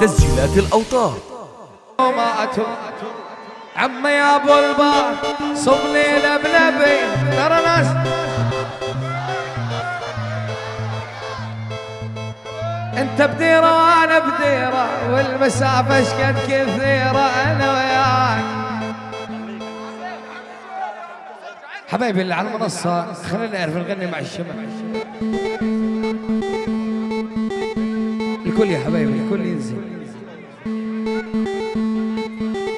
تسجيلات الأوتار. عمي يا ابو البار صب لي لبلبي ترى ناس انت بديره وانا بديره والمسافه اشقد كثيره انا وياك. حبايبي اللي على المنصه خلينا نعرف نغني مع الشباب. الكل يا حبايبي الكل ينزل.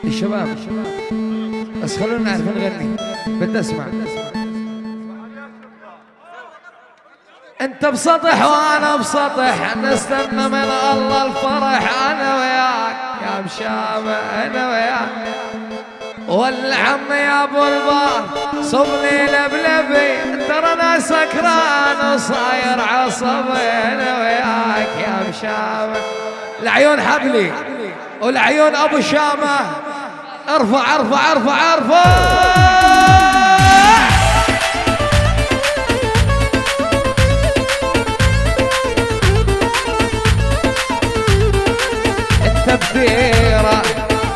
الشباب بس خلونا نعرف نغني. بدي اسمع. انت بسطح وانا بسطح نستنى من الله الفرح انا وياك يا مشامه انا وياك. والعم يا ابو البار صب لي لبلبي ترى انا سكران وصاير عصبي انا وياك يا مشامه. العيون حبلي والعيون ابو شامه ارفع ارفع ارفع ارفع. انت بديره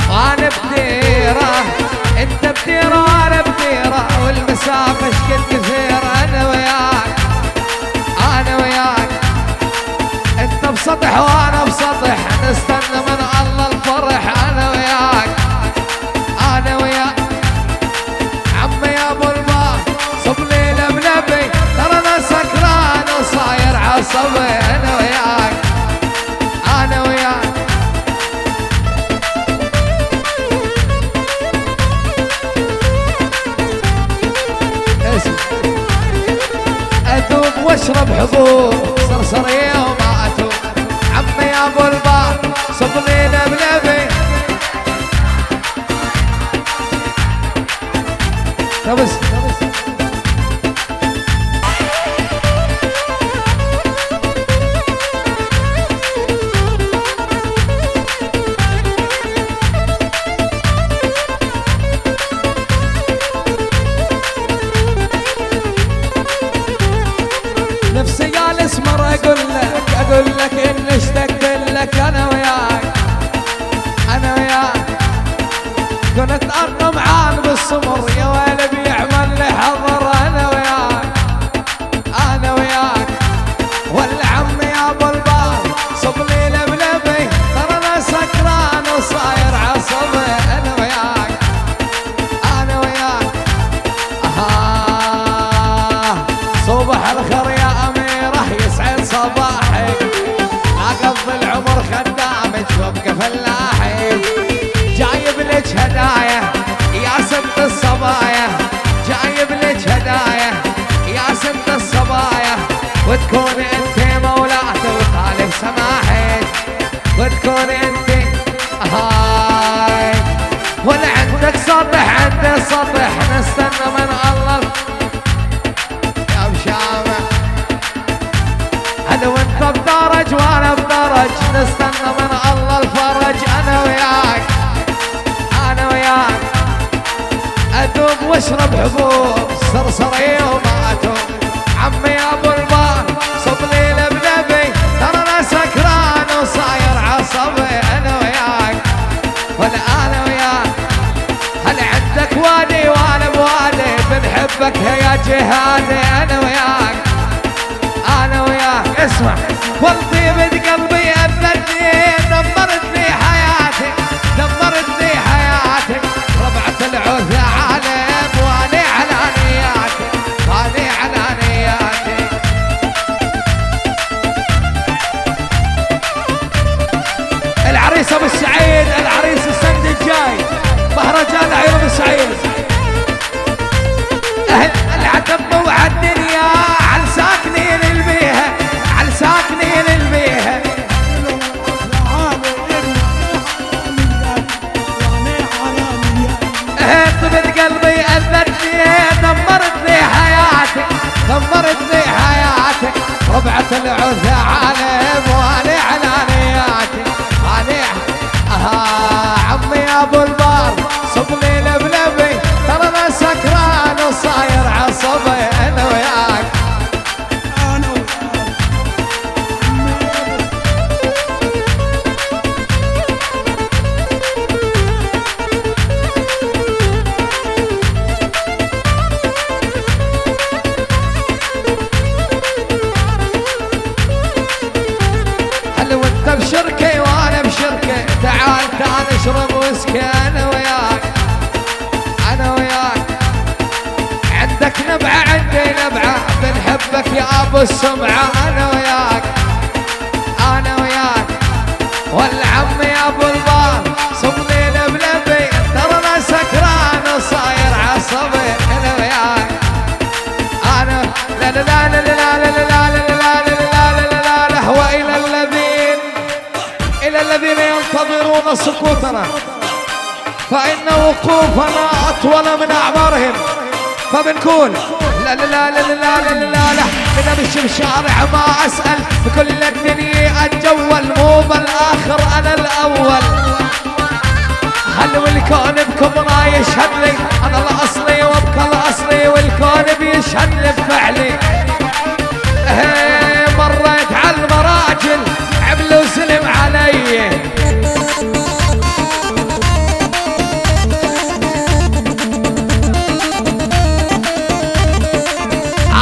وانا بديره انت بديره وانا بديره والمسافه اشكل كثيره انا وياك انا وياك. انت بسطح وانا بسطح نستنى من الله الفرح انا وياك انا وياك. عمي يا ابو البار صب لي لبلبي ترى انا سكران وصاير عصبي انا وياك انا وياك. اذوب واشرب حبوب صرصريه وما اتوب. عمي يا ابو البار صب لي لبلبي بس نفسي قال اسمر اقول لك ان اشتقت لك انا وياك انا وياك. كنت ارمعان بالسمر يا ويلي بيعمل لي حضر انا وياك انا وياك. والعم يا ابو البار صب لي لبلبي ترى انا سكران وصاير عصبي انا وياك انا وياك. صبح الخير يا اميره يسعد صباحك اقضي العمر خدامك وابقى فلاحك. جايب لك هدايا يا ست الصبايا جايب لك هدايا يا ست الصبايا. وتكوني انت مولاتي وطالب سماحك وتكوني انت هاي. ولا عندك سطح عندي سطح نستنى من الله يا مشامه. انا وانت بدرج وانا بدرج نستنى من الله الفرج انا وياك انا وياك. اذوب واشرب حبوب صرصريه وما اتوب. عمي يا ابو البار صب لي لبلبي ترى انا سكران وصاير عصبي انا وياك ولا انا وياك. هل عندك وادي وانا بوادي بنحبك يا جهادي انا وياك انا وياك. اسمع والطيبة قلبي اذتني دمرت لي حياتي دمرت لي حياتي. ربعة العوثة عالم واني على نياتي واني على نياتي. العريس ابو السعيد العريس السند الجاي مهرجان عيون ابو السعيد. اهل العتب وعالدنيا على ساكنين البيها على ساكنين البيها. طبت قلبي اذتني دمرت لي حياتي دمرت لي حياتي. ربعة العوثة عالم واني على نياتي واني عمي يا ابو البار صب لي لبلبي ترى انا سكران وصاير عصبي انا وياك مسكين انا وياك انا وياك، عندك نبعة عندي نبعة، بنحبك يا ابو السمعة انا وياك انا وياك، والعم يا ابو البار صبني لبلبي، ترى سكران وصاير عصبي انا وياك انا. لا لا لا لا لا لا لا لا لا لا، والى الذين ينتظرون سقوطنا فإن وقوفنا أطول من أعمارهم، فبنقول لا لا لا لا لا لا لا لا، بنمشي بشارع ما أسأل، بكل الدنيا أتجول مو بالآخر أنا الأول، خلوا الكون بكبرى يشهد لي أنا الأصلي وابقى الأصلي، والكون بيشهد لي بفعلي. مريت على المراجل عمل وسلم علي،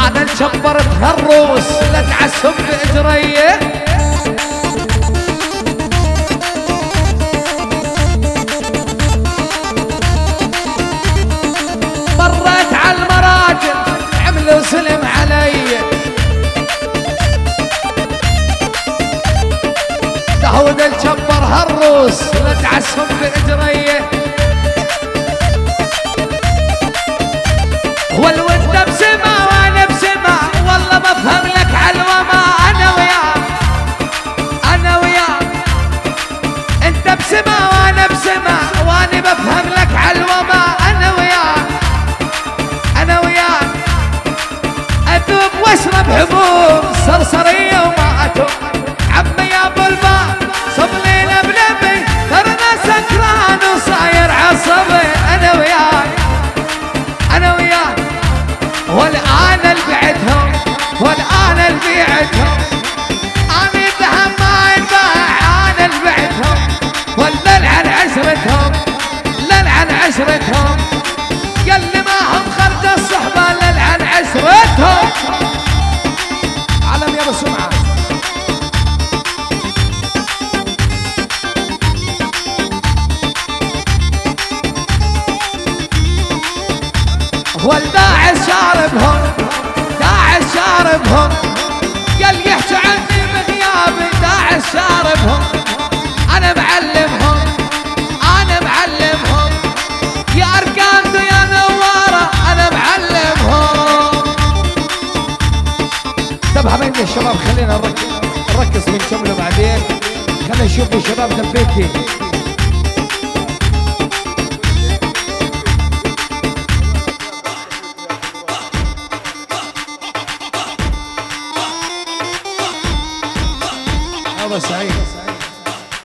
انا شبرت هالروس لا تعسب باجريه، مريت على المراجل عمل وسلم علي، داود الجبر هالروس لا تعسهم باجريه، والود بسما وانا بسما، والله بفهم لك علوما انا وياك انا وياك، انت بسما وانا بسما، وانا بفهم لك علوما انا وياك انا وياك، اذوب واشرب حبوب صرصريه وما اتوب، عمي يا ابو الباب صبلي لبلبي، ترى سكران وصاير عصبي انا وياك انا وياك، والان البعتهم والان البيعتهم، انا الذهب ما ينباع انا البعتهم، وللعن عشرتهم للعن عشرتهم، يلي ما هم خرج الصحبه للعن عشرتهم. علم يا ابو سمعه والداعس شاربهم داعس شاربهم، يل يحكي عني بغيابي داعس شاربهم، انا معلمهم انا معلمهم، يا ارقام يا نواره انا معلمهم. طب حبايبي الشباب خلينا نركز بنكمله بعدين، خلينا نشوفوا شباب دبيتي. سعيد